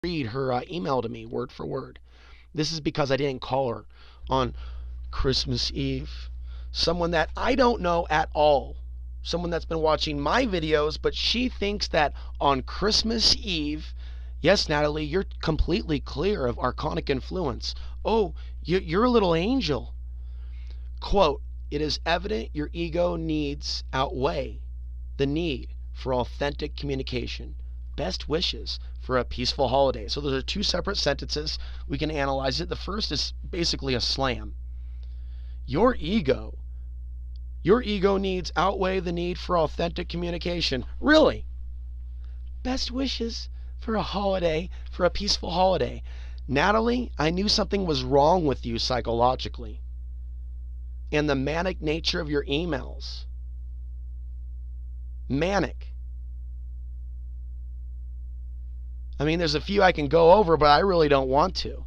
read her email to me word for word. This is because I didn't call her on Christmas Eve. Someone that I don't know at all. Someone that's been watching my videos, but she thinks that on Christmas Eve, yes, Natalie, you're completely clear of archonic influence. Oh, you're a little angel. Quote, it is evident your ego needs outweigh the need for authentic communication. Best wishes for a peaceful holiday. So those are two separate sentences. We can analyze it. The first is basically a slam. Your ego needs outweigh the need for authentic communication. Really? Best wishes for a holiday, for a peaceful holiday. Natalie, I knew something was wrong with you psychologically. And the manic nature of your emails. Manic. I mean, there's a few I can go over, but I really don't want to.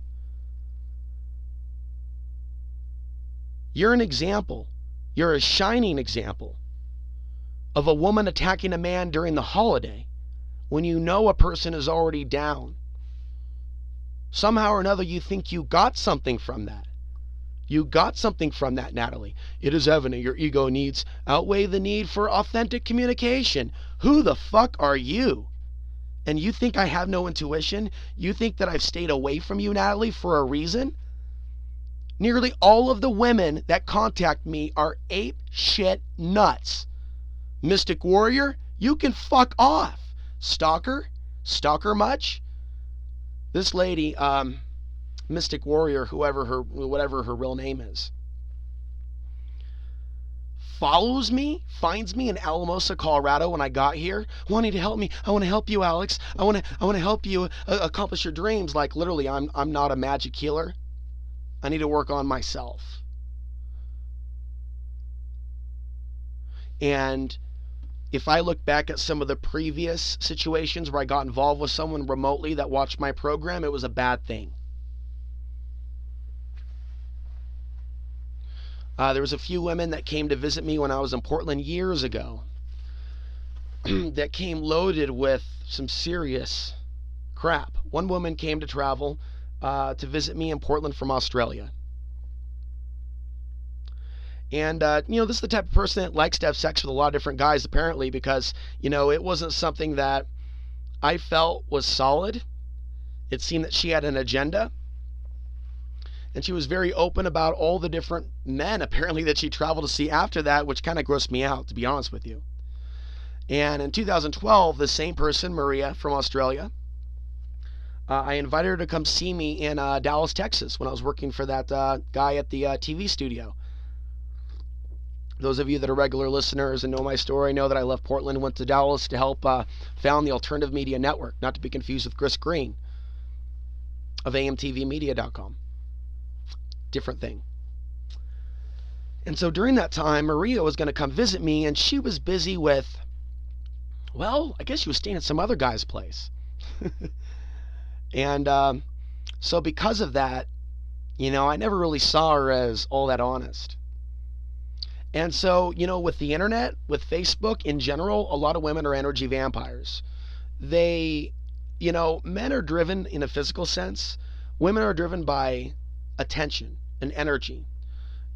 You're an example. You're a shining example of a woman attacking a man during the holiday when you know a person is already down. Somehow or another, you think you got something from that. You got something from that, Natalie. It is evident your ego needs outweigh the need for authentic communication. Who the fuck are you? And you think I have no intuition? You think that I've stayed away from you, Natalie, for a reason? Nearly all of the women that contact me are ape shit nuts. Mystic Warrior, you can fuck off. Stalker? Stalker much? This lady, Mystic Warrior, whatever her real name is, follows me, finds me in Alamosa, Colorado when I got here, wanting to help me. I want to help you, Alex. I want to help you accomplish your dreams. Like literally, I'm not a magic healer. I need to work on myself. And if I look back at some of the previous situations where I got involved with someone remotely that watched my program, it was a bad thing. There was a few women that came to visit me when I was in Portland years ago that came loaded with some serious crap. One woman came to travel to visit me in Portland from Australia. And, this is the type of person that likes to have sex with a lot of different guys, apparently, because, it wasn't something that I felt was solid. It seemed that she had an agenda. And she was very open about all the different men, apparently, that she traveled to see after that, which kind of grossed me out, to be honest with you. And in 2012, the same person, Maria from Australia, I invited her to come see me in Dallas, Texas, when I was working for that guy at the TV studio. Those of you that are regular listeners and know my story know that I left Portland and went to Dallas to help found the Alternative Media Network, not to be confused with Chris Green of amtvmedia.com. Different thing. And so during that time, Maria was going to come visit me, and she was busy with, well, I guess she was staying at some other guy's place. And so because of that, I never really saw her as all that honest. And so, with the internet, with Facebook in general, a lot of women are energy vampires. They, men are driven in a physical sense. Women are driven by attention and energy.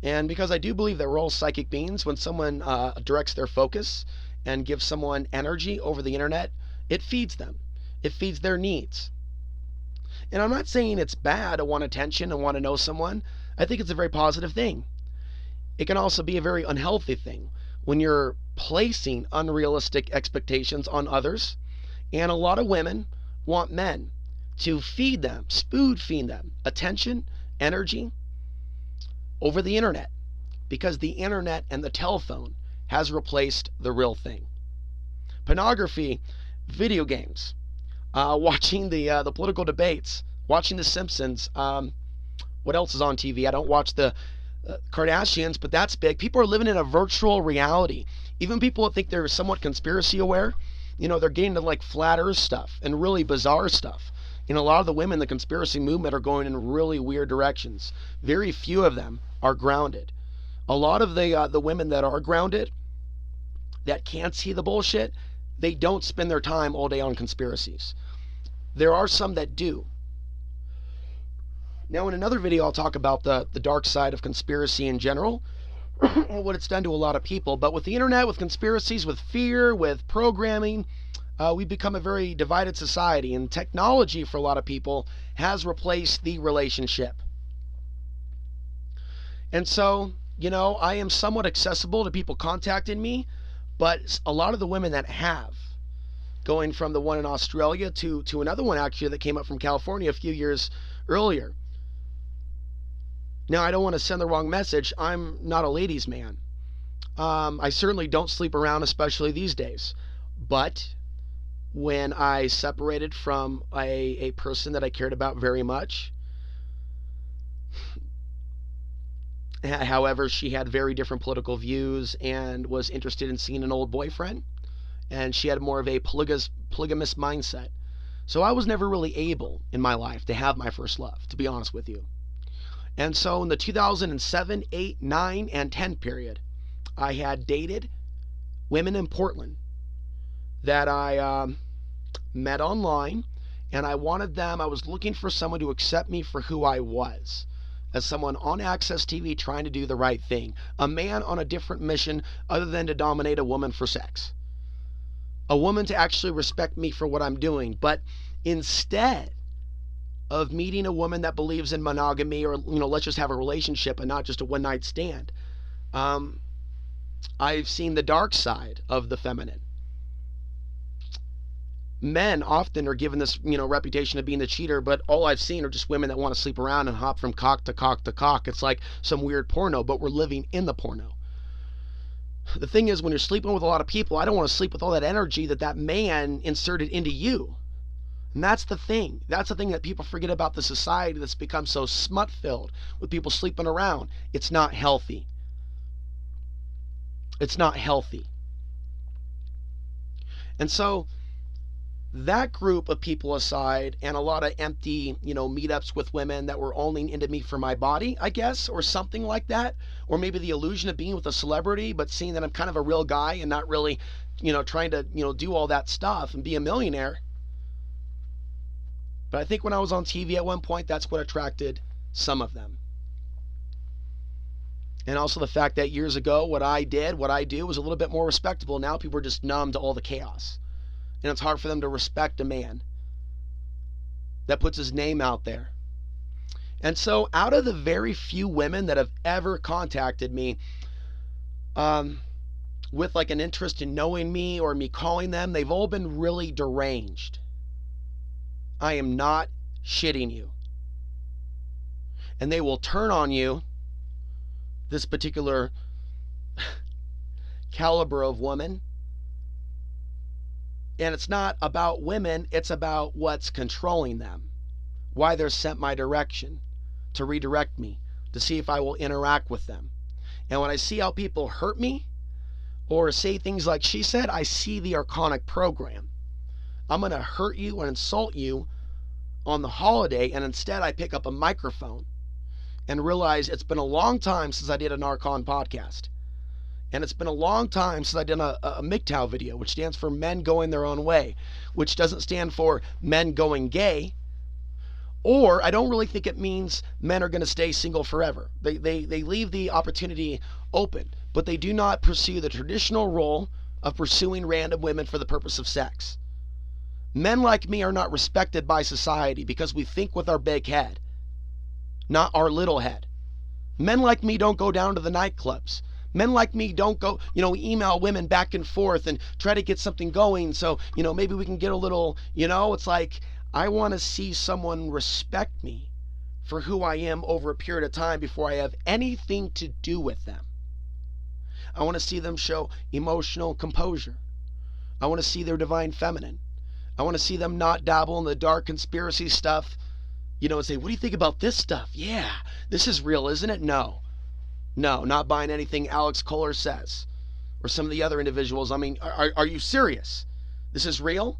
And because I do believe that we're all psychic beings, when someone directs their focus and gives someone energy over the internet, it feeds them. It feeds their needs. And I'm not saying it's bad to want attention and want to know someone. I think it's a very positive thing. It can also be a very unhealthy thing when you're placing unrealistic expectations on others. And a lot of women want men to feed them, spoon feed them attention, energy over the internet, because the internet and the telephone has replaced the real thing. Pornography, video games, watching the political debates, watching The Simpsons. What else is on TV? I don't watch the Kardashians, but that's big. People are living in a virtual reality. Even people that think they're somewhat conspiracy aware, they're getting to like flat earth stuff and really bizarre stuff. A lot of the women in the conspiracy movement are going in really weird directions. Very few of them are grounded. A lot of the women that are grounded, that can't see the bullshit, they don't spend their time all day on conspiracies. There are some that do. Now, in another video, I'll talk about the dark side of conspiracy in general and what it's done to a lot of people. But with the internet, with conspiracies, with fear, with programming, we've become a very divided society. And technology, for a lot of people, has replaced the relationship. And so, I am somewhat accessible to people contacting me, but a lot of the women that have, going from the one in Australia to another one actually that came up from California a few years earlier. Now, I don't want to send the wrong message. I'm not a ladies' man. I certainly don't sleep around, especially these days. But when I separated from a person that I cared about very much, however, she had very different political views and was interested in seeing an old boyfriend, and she had more of a polygamous mindset. So I was never really able in my life to have my first love, to be honest with you. And so in the 2007, 8, 9, and 10 period, I had dated women in Portland that I met online, and I was looking for someone to accept me for who I was, as someone on Access TV trying to do the right thing, a man on a different mission other than to dominate a woman for sex, a woman to actually respect me for what I'm doing. But instead of meeting a woman that believes in monogamy, or let's just have a relationship and not just a one-night stand, I've seen the dark side of the feminine. Men often are given this reputation of being the cheater, but all I've seen are just women that want to sleep around and hop from cock to cock to cock. It's like some weird porno, but we're living in the porno. The thing is, when you're sleeping with a lot of people, I don't want to sleep with all that energy that man inserted into you. And that's the thing. That's the thing that people forget about the society that's become so smut-filled with people sleeping around. It's not healthy. It's not healthy. And so that group of people aside, and a lot of empty, meetups with women that were only into me for my body, I guess, or something like that, or maybe the illusion of being with a celebrity, but seeing that I'm kind of a real guy and not really, trying to, do all that stuff and be a millionaire. But I think when I was on TV at one point, that's what attracted some of them. And also the fact that years ago, what I do was a little bit more respectable. Now people are just numb to all the chaos. And it's hard for them to respect a man that puts his name out there. And so out of the very few women that have ever contacted me with like an interest in knowing me or me calling them, they've all been really deranged. I am not shitting you. And they will turn on you, this particular caliber of woman. And it's not about women, it's about what's controlling them. Why they're sent my direction, to redirect me, to see if I will interact with them. And when I see how people hurt me, or say things like she said, I see the Archonic program. I'm going to hurt you and insult you on the holiday, and instead I pick up a microphone and realize it's been a long time since I did an Archon podcast. And it's been a long time since I did a MGTOW video, which stands for Men Going Their Own Way, which doesn't stand for Men Going Gay, or I don't really think it means men are going to stay single forever. They leave the opportunity open, but they do not pursue the traditional role of pursuing random women for the purpose of sex. Men like me are not respected by society because we think with our big head, not our little head. Men like me don't go down to the nightclubs. Men like me don't go, email women back and forth and try to get something going. So, maybe we can get a little, it's like, I want to see someone respect me for who I am over a period of time before I have anything to do with them. I want to see them show emotional composure. I want to see their divine feminine. I want to see them not dabble in the dark conspiracy stuff, and say, what do you think about this stuff? Yeah, this is real, isn't it? No, not buying anything Alex Kohler says or some of the other individuals. I mean, are you serious? This is real?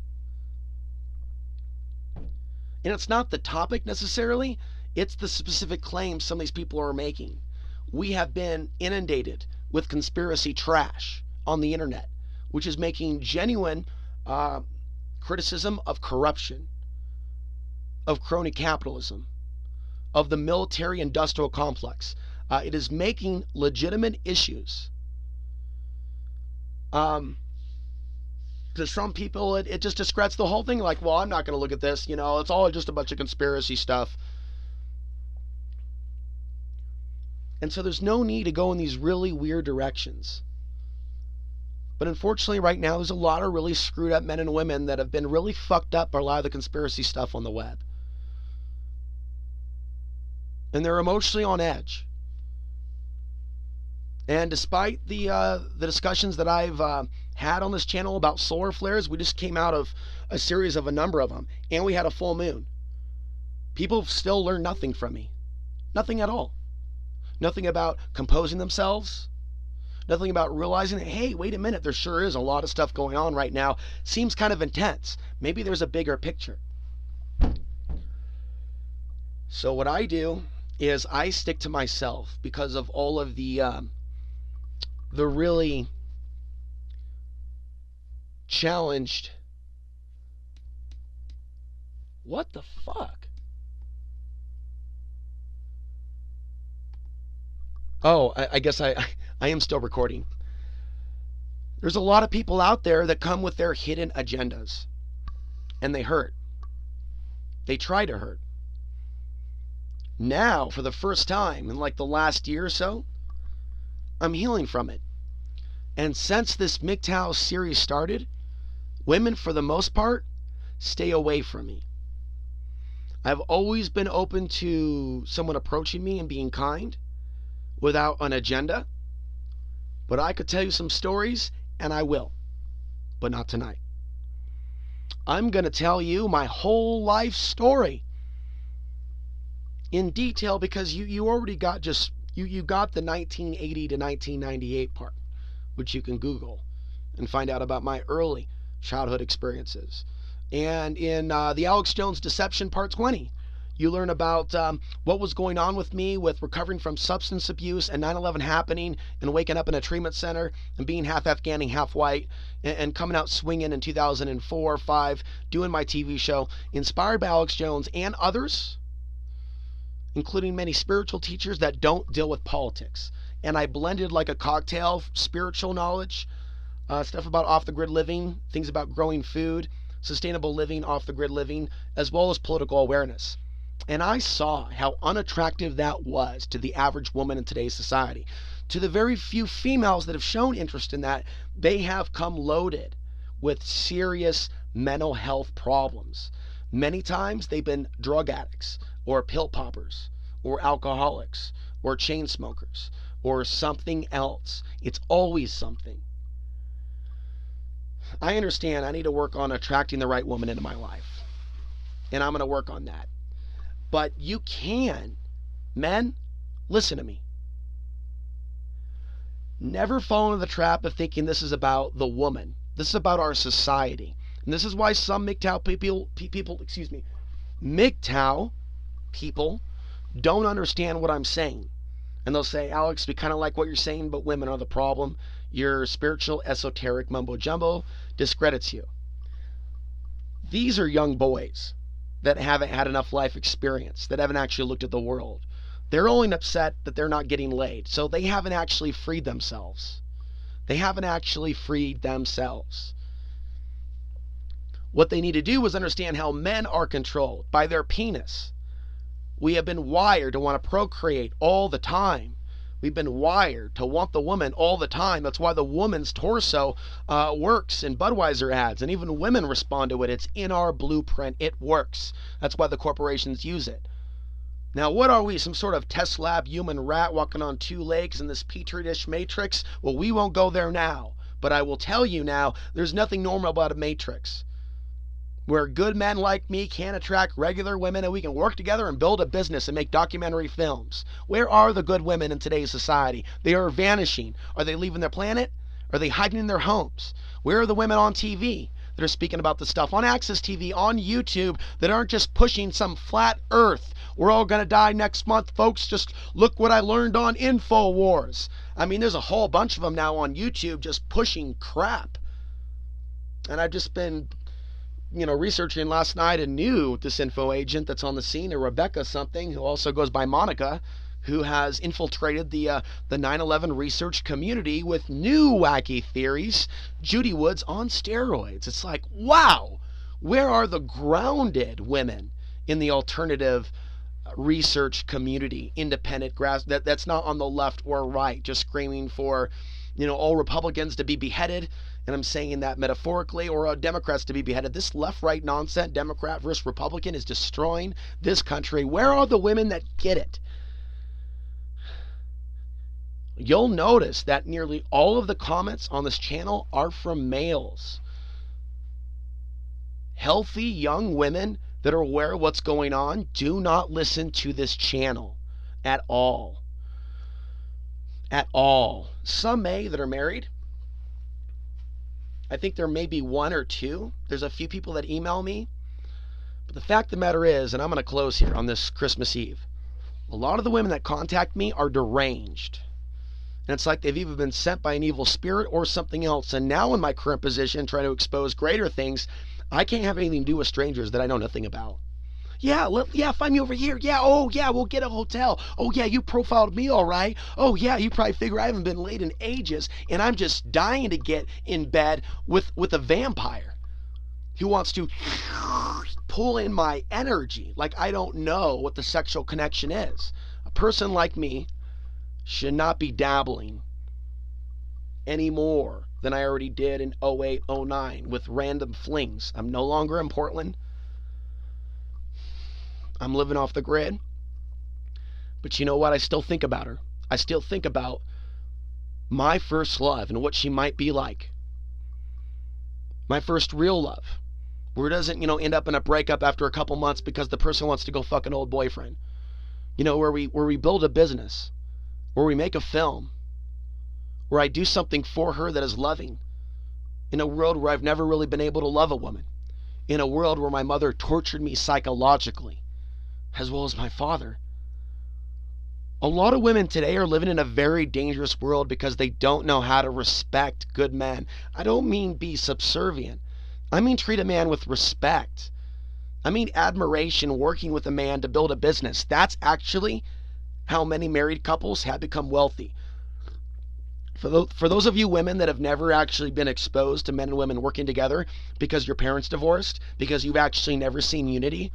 And it's not the topic necessarily, it's the specific claims some of these people are making. We have been inundated with conspiracy trash on the internet, which is making genuine criticism of corruption, of crony capitalism, of the military industrial complex. It is making legitimate issues. To some people, it just discredits the whole thing. Like, well, I'm not going to look at this. It's all just a bunch of conspiracy stuff. And so there's no need to go in these really weird directions. But unfortunately, right now, there's a lot of really screwed up men and women that have been really fucked up by a lot of the conspiracy stuff on the web. And they're emotionally on edge. And despite the discussions that I've had on this channel about solar flares, we just came out of a series of a number of them, and we had a full moon. People still learn nothing from me. Nothing at all. Nothing about composing themselves. Nothing about realizing that, hey, wait a minute, there sure is a lot of stuff going on right now. Seems kind of intense. Maybe there's a bigger picture. So what I do is I stick to myself because of all of the really challenged. What the fuck? Oh, I guess I am still recording. There's a lot of people out there that come with their hidden agendas. And they hurt. They try to hurt. Now, for the first time in like the last year or so, I'm healing from it. And since this MGTOW series started, women, for the most part, stay away from me. I've always been open to someone approaching me and being kind without an agenda. But I could tell you some stories, and I will. But not tonight. I'm going to tell you my whole life story in detail because you already got you got the 1980 to 1998 part, which you can Google and find out about my early childhood experiences. And in the Alex Jones Deception Part 20, you learn about what was going on with me with recovering from substance abuse and 9/11 happening and waking up in a treatment center and being half Afghan and half white and coming out swinging in 2004 or 5, doing my TV show, inspired by Alex Jones and others, including many spiritual teachers that don't deal with politics. And I blended like a cocktail spiritual knowledge, stuff about off-the-grid living, things about growing food, sustainable living, off-the-grid living, as well as political awareness. And I saw how unattractive that was to the average woman in today's society. To the very few females that have shown interest in that, they have come loaded with serious mental health problems. Many times they've been drug addicts or pill poppers or alcoholics or chain smokers or something else. It's always something. I understand I need to work on attracting the right woman into my life. And I'm going to work on that. But you can. Men, listen to me. Never fall into the trap of thinking this is about the woman. This is about our society. And this is why some MGTOW people don't understand what I'm saying. And they'll say, Alex, we kind of like what you're saying, but women are the problem. Your spiritual, esoteric mumbo-jumbo discredits you. These are young boys that haven't had enough life experience, that haven't actually looked at the world. They're only upset that they're not getting laid. So they haven't actually freed themselves. They haven't actually freed themselves. What they need to do is understand how men are controlled by their penis. We have been wired to want to procreate all the time. We've been wired to want the woman all the time. That's why the woman's torso works in Budweiser ads, and even women respond to it. It's in our blueprint. It works. That's why the corporations use it. Now, what are we, some sort of test lab human rat walking on two legs in this petri dish matrix? Well, we won't go there now. But I will tell you now, there's nothing normal about a matrix where good men like me can attract regular women and we can work together and build a business and make documentary films. Where are the good women in today's society? They are vanishing. Are they leaving their planet? Are they hiding in their homes? Where are the women on TV that are speaking about the stuff on Access TV, on YouTube, that aren't just pushing some flat earth? We're all going to die next month, folks. Just look what I learned on InfoWars. I mean, there's a whole bunch of them now on YouTube just pushing crap. And I've just been researching last night a new disinfo agent that's on the scene, a Rebecca something, who also goes by Monica, who has infiltrated the 9/11 research community with new wacky theories. Judy Woods on steroids. It's like, wow, where are the grounded women in the alternative research community, independent that's not on the left or right, just screaming for, all Republicans to be beheaded, and I'm saying that metaphorically, or Democrats to be beheaded. This left-right nonsense, Democrat versus Republican, is destroying this country. Where are the women that get it? You'll notice that nearly all of the comments on this channel are from males. Healthy young women that are aware of what's going on do not listen to this channel at all. At all. Some may that are married. I think there may be one or two. There's a few people that email me. But the fact of the matter is, and I'm going to close here on this Christmas Eve, a lot of the women that contact me are deranged. And it's like they've either been sent by an evil spirit or something else. And now in my current position, trying to expose greater things, I can't have anything to do with strangers that I know nothing about. Yeah, find me over here. Yeah, oh yeah, we'll get a hotel. Oh yeah, you profiled me all right. Oh yeah, you probably figure I haven't been laid in ages, and I'm just dying to get in bed with a vampire who wants to pull in my energy. Like I don't know what the sexual connection is. A person like me should not be dabbling any more than I already did in 08, 09 with random flings. I'm no longer in Portland. I'm living off the grid. But you know what? I still think about her. I still think about my first love and what she might be like. My first real love. Where it doesn't, end up in a breakup after a couple months because the person wants to go fuck an old boyfriend. Where we build a business. Where we make a film, where I do something for her that is loving, in a world where I've never really been able to love a woman, in a world where my mother tortured me psychologically, as well as my father. A lot of women today are living in a very dangerous world because they don't know how to respect good men. I don't mean be subservient. I mean treat a man with respect. I mean admiration, working with a man to build a business. That's actually how many married couples have become wealthy. For those of you women that have never actually been exposed to men and women working together because your parents divorced, because you've actually never seen unity,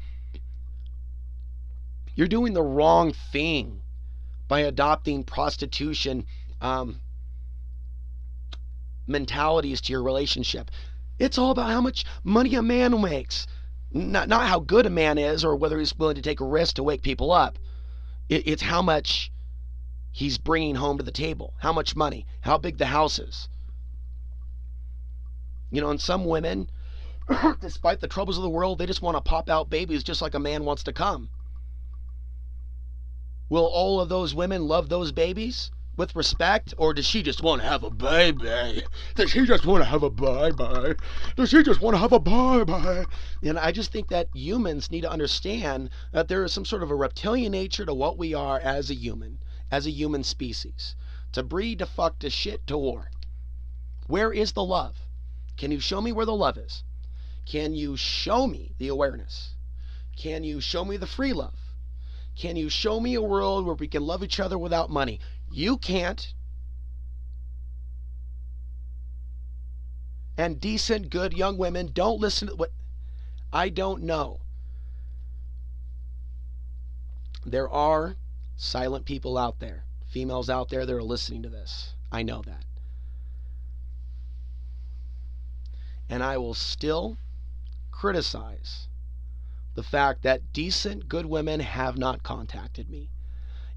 you're doing the wrong thing by adopting prostitution mentalities to your relationship. It's all about how much money a man makes, not how good a man is or whether he's willing to take a risk to wake people up. It's how much he's bringing home to the table, how much money, how big the house is. And some women, despite the troubles of the world, they just want to pop out babies just like a man wants to come. Will all of those women love those babies with respect, or does she just want to have a baby? Does she just want to have a baby? Does she just want to have a baby? And I just think that humans need to understand that there is some sort of a reptilian nature to what we are as a human species. To breed, to fuck, to shit, to war. Where is the love? Can you show me where the love is? Can you show me the awareness? Can you show me the free love? Can you show me a world where we can love each other without money? You can't. And decent, good young women, don't listen to what I don't know. There are silent people out there, females out there that are listening to this. I know that. And I will still criticize the fact that decent, good women have not contacted me.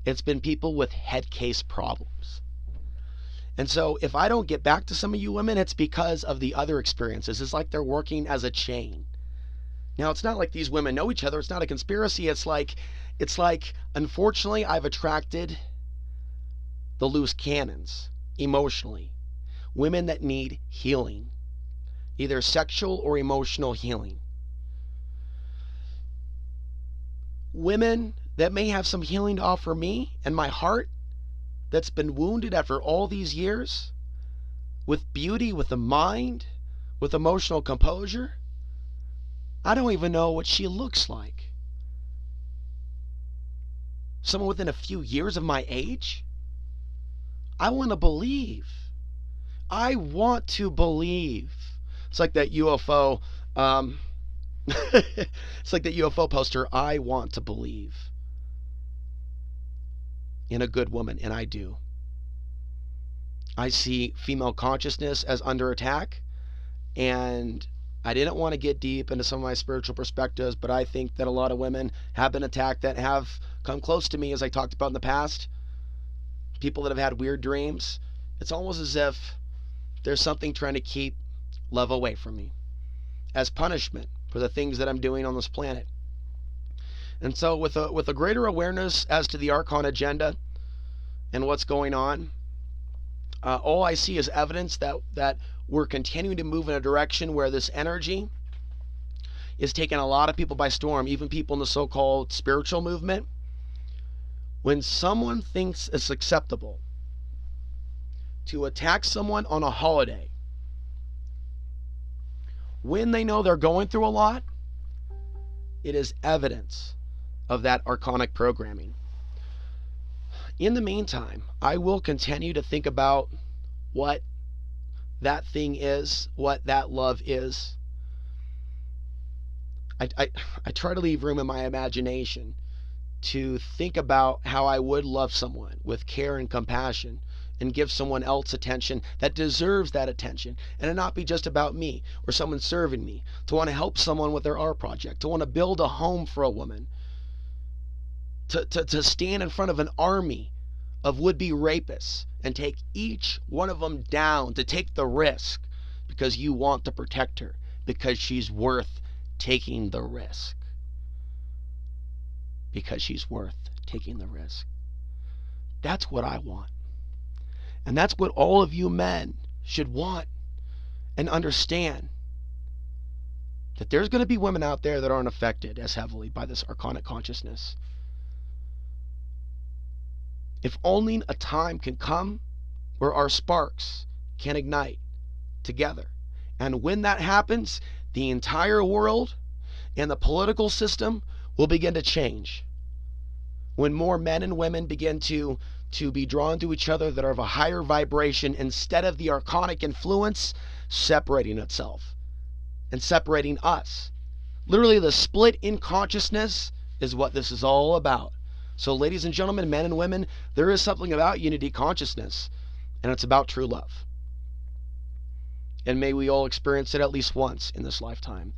It's been people with head case problems. And so if I don't get back to some of you women, it's because of the other experiences. It's like they're working as a chain. Now, it's not like these women know each other. It's not a conspiracy. It's like, unfortunately, I've attracted the loose cannons emotionally. Women that need healing, either sexual or emotional healing. Women that may have some healing to offer me and my heart that's been wounded after all these years, with beauty, with a mind, with emotional composure. I don't even know what she looks like. Someone within a few years of my age? I want to believe. I want to believe. It's like that UFO. It's like that UFO poster. I want to believe in a good woman, and I do. I see female consciousness as under attack, and I didn't want to get deep into some of my spiritual perspectives, but I think that a lot of women have been attacked that have come close to me, as I talked about in the past. People that have had weird dreams. It's almost as if there's something trying to keep love away from me as punishment for the things that I'm doing on this planet. And so with a greater awareness as to the Archon agenda and what's going on, all I see is evidence that we're continuing to move in a direction where this energy is taking a lot of people by storm, even people in the so-called spiritual movement. When someone thinks it's acceptable to attack someone on a holiday, when they know they're going through a lot, it is evidence of that archonic programming. In the meantime, I will continue to think about what that thing is, what that love is. I try to leave room in my imagination to think about how I would love someone with care and compassion and give someone else attention that deserves that attention, and it not be just about me or someone serving me, to want to help someone with their art project, to want to build a home for a woman, to stand in front of an army of would-be rapists and take each one of them down, to take the risk because you want to protect her, because she's worth taking the risk. Because she's worth taking the risk. That's what I want. And that's what all of you men should want and understand. That there's going to be women out there that aren't affected as heavily by this archonic consciousness. If only a time can come where our sparks can ignite together. And when that happens, the entire world and the political system will begin to change. When more men and women begin to be drawn to each other that are of a higher vibration, instead of the archonic influence separating itself and separating us. Literally, the split in consciousness is what this is all about. So ladies and gentlemen, men and women, there is something about unity consciousness, and it's about true love. And may we all experience it at least once in this lifetime.